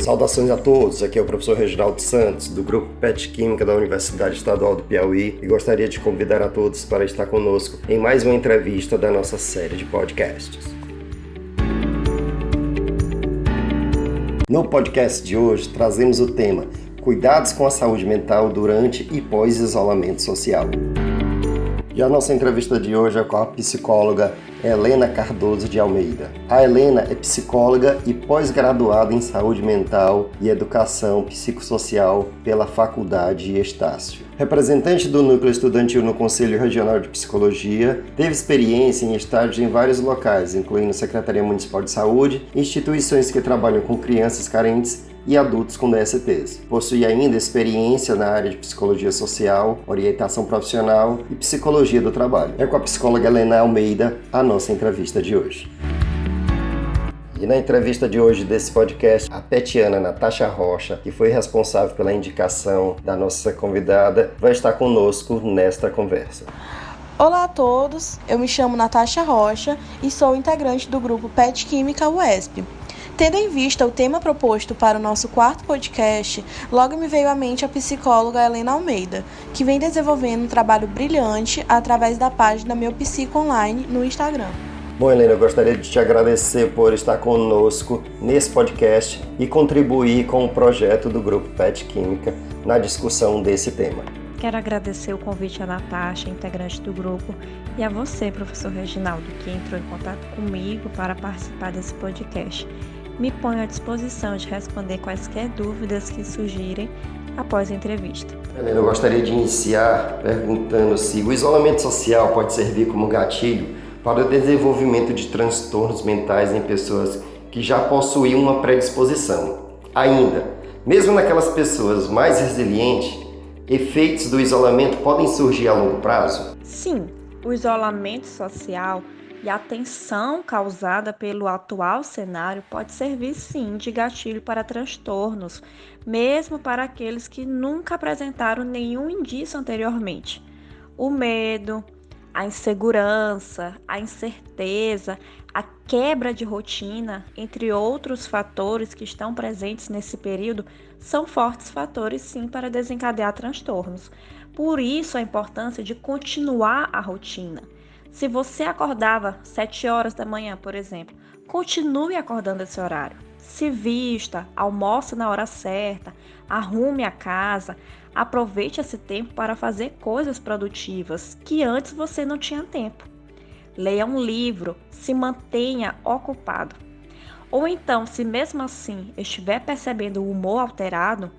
Saudações a todos, aqui é o professor Reginaldo Santos, do Grupo PET Química da Universidade Estadual do Piauí, e gostaria de convidar a todos para estar conosco em mais uma entrevista da nossa série de podcasts. No podcast de hoje, trazemos o tema Cuidados com a saúde mental durante e pós-isolamento social. E a nossa entrevista de hoje é com a psicóloga Helena Cardoso de Almeida. A Helena é psicóloga e pós-graduada em saúde mental e educação psicossocial pela Faculdade Estácio. Representante do Núcleo Estudantil no Conselho Regional de Psicologia, teve experiência em estágios em vários locais, incluindo Secretaria Municipal de Saúde, instituições que trabalham com crianças carentes e adultos com DSTs. Possui ainda experiência na área de psicologia social, orientação profissional e psicologia do trabalho. É com a psicóloga Helena Almeida a nossa entrevista de hoje. E na entrevista de hoje desse podcast, a petiana Natasha Rocha, que foi responsável pela indicação da nossa convidada, vai estar conosco nesta conversa. Olá a todos, eu me chamo Natasha Rocha e sou integrante do grupo PET Química UESP. Tendo em vista o tema proposto para o nosso quarto podcast, logo me veio à mente a psicóloga Helena Almeida, que vem desenvolvendo um trabalho brilhante através da página Meu Psico Online no Instagram. Bom, Helena, eu gostaria de te agradecer por estar conosco nesse podcast e contribuir com o projeto do Grupo PET Química na discussão desse tema. Quero agradecer o convite à Natasha, integrante do grupo, e a você, professor Reginaldo, que entrou em contato comigo para participar desse podcast. Me ponho à disposição de responder quaisquer dúvidas que surgirem após a entrevista. Helena, eu gostaria de iniciar perguntando se o isolamento social pode servir como gatilho para o desenvolvimento de transtornos mentais em pessoas que já possuem uma predisposição. Ainda, mesmo naquelas pessoas mais resilientes, efeitos do isolamento podem surgir a longo prazo? Sim, o isolamento social e a tensão causada pelo atual cenário pode servir sim de gatilho para transtornos, mesmo para aqueles que nunca apresentaram nenhum indício anteriormente. O medo, a insegurança, a incerteza, a quebra de rotina, entre outros fatores que estão presentes nesse período, são fortes fatores sim para desencadear transtornos. Por isso a importância de continuar a rotina. Se você acordava 7 horas da manhã, por exemplo, continue acordando esse horário. Se vista, almoce na hora certa, arrume a casa, aproveite esse tempo para fazer coisas produtivas que antes você não tinha tempo. Leia um livro, se mantenha ocupado. Ou então, se mesmo assim estiver percebendo o humor alterado,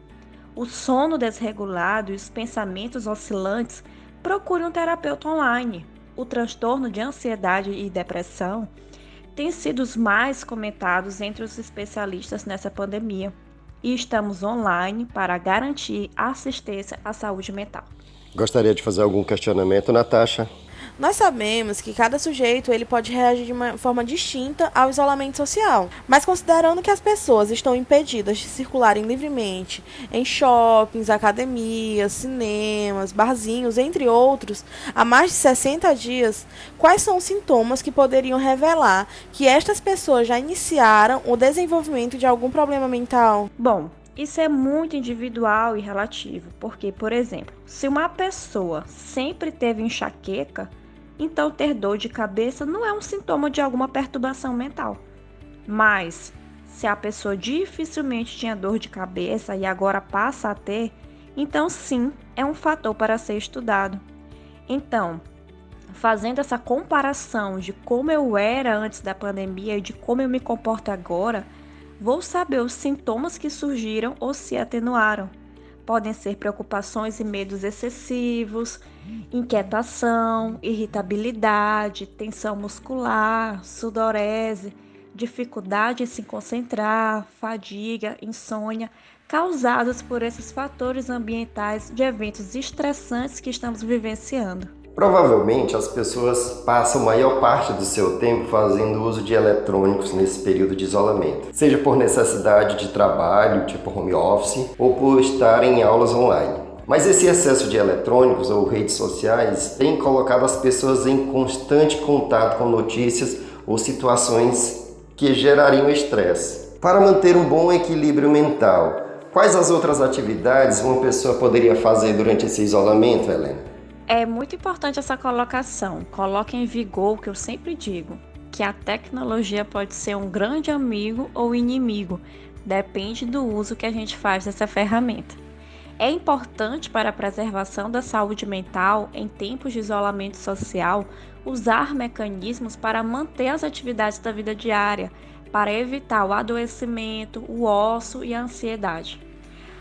o sono desregulado e os pensamentos oscilantes, procure um terapeuta online. O transtorno de ansiedade e depressão tem sido os mais comentados entre os especialistas nessa pandemia e estamos online para garantir assistência à saúde mental. Gostaria de fazer algum questionamento, Natasha? Nós sabemos que cada sujeito ele pode reagir de uma forma distinta ao isolamento social, mas considerando que as pessoas estão impedidas de circularem livremente em shoppings, academias, cinemas, barzinhos, entre outros, há mais de 60 dias, quais são os sintomas que poderiam revelar que estas pessoas já iniciaram o desenvolvimento de algum problema mental? Bom, isso é muito individual e relativo, porque, por exemplo, se uma pessoa sempre teve enxaqueca, então ter dor de cabeça não é um sintoma de alguma perturbação mental. Mas, se a pessoa dificilmente tinha dor de cabeça e agora passa a ter, então sim, é um fator para ser estudado. Então, fazendo essa comparação de como eu era antes da pandemia e de como eu me comporto agora, vou saber os sintomas que surgiram ou se atenuaram. Podem ser preocupações e medos excessivos, inquietação, irritabilidade, tensão muscular, sudorese, dificuldade em se concentrar, fadiga, insônia, causados por esses fatores ambientais de eventos estressantes que estamos vivenciando. Provavelmente as pessoas passam a maior parte do seu tempo fazendo uso de eletrônicos nesse período de isolamento, seja por necessidade de trabalho, tipo home office, ou por estar em aulas online. Mas esse excesso de eletrônicos ou redes sociais tem colocado as pessoas em constante contato com notícias ou situações que gerariam estresse. Para manter um bom equilíbrio mental, quais as outras atividades uma pessoa poderia fazer durante esse isolamento, Helena? É muito importante essa colocação. Coloque em vigor o que eu sempre digo, que a tecnologia pode ser um grande amigo ou inimigo, depende do uso que a gente faz dessa ferramenta. É importante para a preservação da saúde mental em tempos de isolamento social usar mecanismos para manter as atividades da vida diária, para evitar o adoecimento, o ócio e a ansiedade.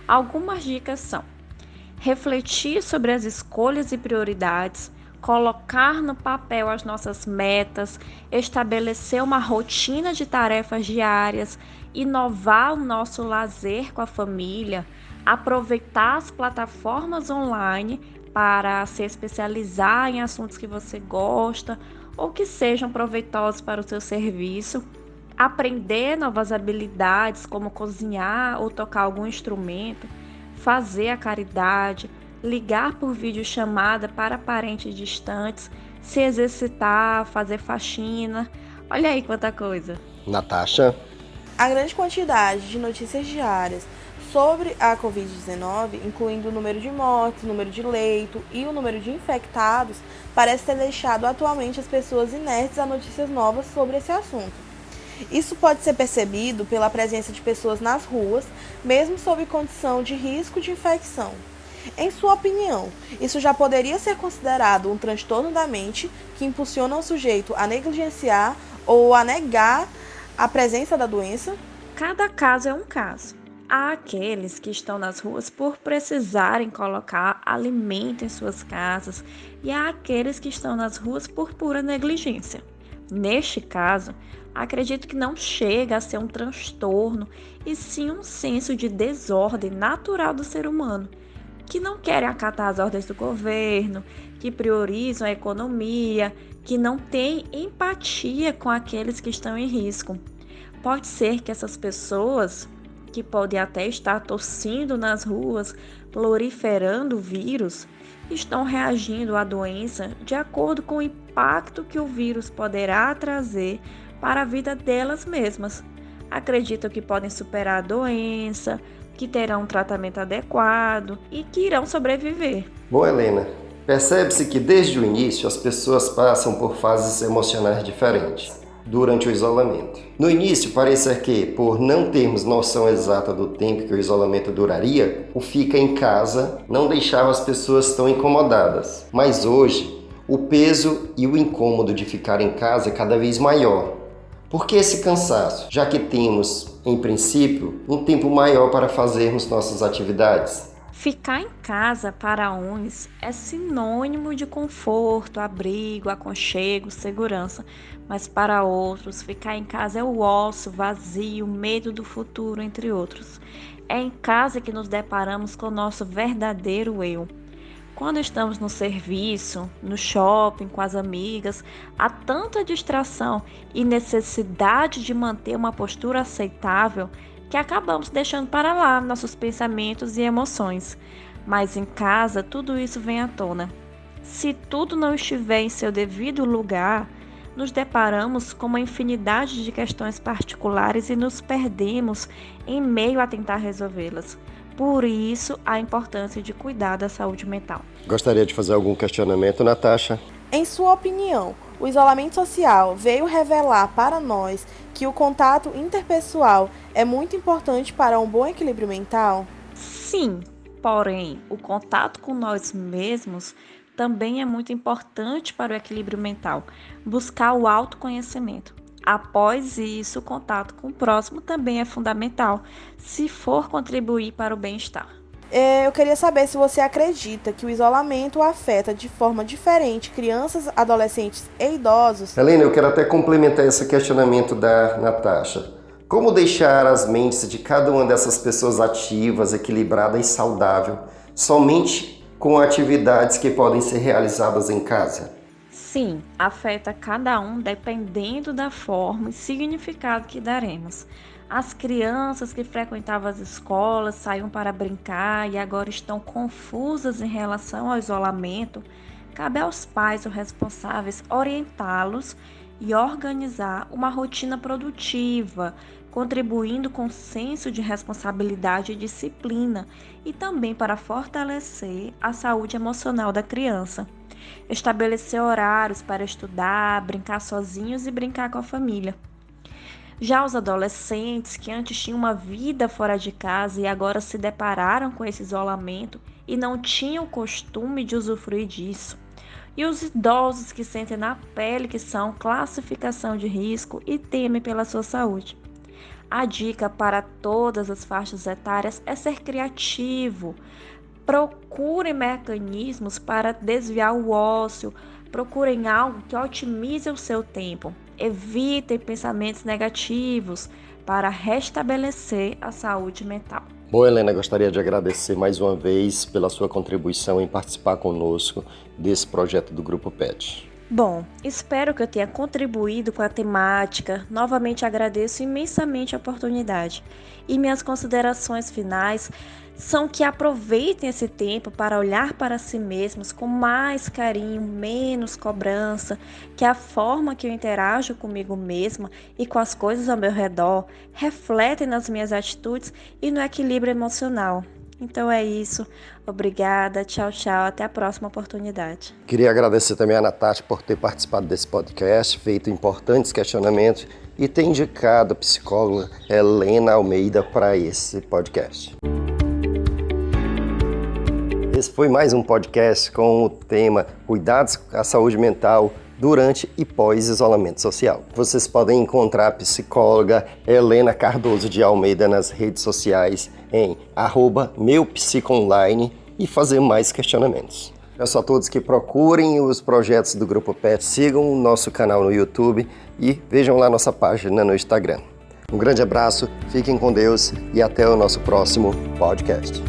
Algumas dicas são: refletir sobre as escolhas e prioridades, colocar no papel as nossas metas, estabelecer uma rotina de tarefas diárias, inovar o nosso lazer com a família, aproveitar as plataformas online para se especializar em assuntos que você gosta ou que sejam proveitosos para o seu serviço, aprender novas habilidades como cozinhar ou tocar algum instrumento, fazer a caridade, ligar por videochamada para parentes distantes, se exercitar, fazer faxina. Olha aí quanta coisa. Natasha? A grande quantidade de notícias diárias sobre a Covid-19, incluindo o número de mortes, o número de leito e o número de infectados, parece ter deixado atualmente as pessoas inertes a notícias novas sobre esse assunto. Isso pode ser percebido pela presença de pessoas nas ruas, mesmo sob condição de risco de infecção. Em sua opinião, isso já poderia ser considerado um transtorno da mente que impulsiona o sujeito a negligenciar ou a negar a presença da doença? Cada caso é um caso. Há aqueles que estão nas ruas por precisarem colocar alimento em suas casas e há aqueles que estão nas ruas por pura negligência. Neste caso, acredito que não chega a ser um transtorno e sim um senso de desordem natural do ser humano, que não querem acatar as ordens do governo, que priorizam a economia, que não têm empatia com aqueles que estão em risco. Pode ser que essas pessoas, que podem até estar tossindo nas ruas, proliferando o vírus, estão reagindo à doença de acordo com o impacto que o vírus poderá trazer para a vida delas mesmas. Acreditam que podem superar a doença, que terão um tratamento adequado e que irão sobreviver. Bom, Helena, percebe-se que desde o início as pessoas passam por fases emocionais diferentes durante o isolamento. No início, parecia que, por não termos noção exata do tempo que o isolamento duraria, o fica em casa não deixava as pessoas tão incomodadas. Mas hoje, o peso e o incômodo de ficar em casa é cada vez maior. Por que esse cansaço? Já que temos, em princípio, um tempo maior para fazermos nossas atividades. Ficar em casa para uns é sinônimo de conforto, abrigo, aconchego, segurança, mas para outros, ficar em casa é o ócio, vazio, medo do futuro, entre outros. É em casa que nos deparamos com o nosso verdadeiro eu. Quando estamos no serviço, no shopping, com as amigas, há tanta distração e necessidade de manter uma postura aceitável que acabamos deixando para lá nossos pensamentos e emoções. Mas em casa, tudo isso vem à tona. Se tudo não estiver em seu devido lugar, nos deparamos com uma infinidade de questões particulares e nos perdemos em meio a tentar resolvê-las. Por isso, a importância de cuidar da saúde mental. Gostaria de fazer algum questionamento, Natasha? Em sua opinião, o isolamento social veio revelar para nós que o contato interpessoal é muito importante para um bom equilíbrio mental? Sim, porém, o contato com nós mesmos também é muito importante para o equilíbrio mental. Buscar o autoconhecimento. Após isso, o contato com o próximo também é fundamental, se for contribuir para o bem-estar. Eu queria saber se você acredita que o isolamento afeta de forma diferente crianças, adolescentes e idosos. Helena, eu quero até complementar esse questionamento da Natasha. Como deixar as mentes de cada uma dessas pessoas ativas, equilibrada e saudável, somente com atividades que podem ser realizadas em casa? Sim, afeta cada um dependendo da forma e significado que daremos. As crianças que frequentavam as escolas saíam para brincar e agora estão confusas em relação ao isolamento. Cabe aos pais ou responsáveis orientá-los e organizar uma rotina produtiva, contribuindo com senso de responsabilidade e disciplina, e também para fortalecer a saúde emocional da criança. Estabelecer horários para estudar, brincar sozinhos e brincar com a família. Já os adolescentes que antes tinham uma vida fora de casa e agora se depararam com esse isolamento e não tinham costume de usufruir disso. E os idosos que sentem na pele que são classificação de risco e temem pela sua saúde. A dica para todas as faixas etárias é ser criativo. Procurem mecanismos para desviar o ócio, procurem algo que otimize o seu tempo. Evitem pensamentos negativos para restabelecer a saúde mental. Bom, Helena, gostaria de agradecer mais uma vez pela sua contribuição em participar conosco desse projeto do Grupo PET. Bom, espero que eu tenha contribuído com a temática. Novamente agradeço imensamente a oportunidade. E minhas considerações finais são que aproveitem esse tempo para olhar para si mesmos com mais carinho, menos cobrança, que a forma que eu interajo comigo mesma e com as coisas ao meu redor refletem nas minhas atitudes e no equilíbrio emocional. Então é isso. Obrigada. Tchau, tchau. Até a próxima oportunidade. Queria agradecer também a Natasha por ter participado desse podcast, feito importantes questionamentos e ter indicado a psicóloga Helena Almeida para esse podcast. Esse foi mais um podcast com o tema Cuidados à Saúde Mental durante e pós-isolamento social. Vocês podem encontrar a psicóloga Helena Cardoso de Almeida nas redes sociais em @meupsicoonline e fazer mais questionamentos. Peço a todos que procurem os projetos do Grupo PET, sigam o nosso canal no YouTube e vejam lá nossa página no Instagram. Um grande abraço, fiquem com Deus e até o nosso próximo podcast.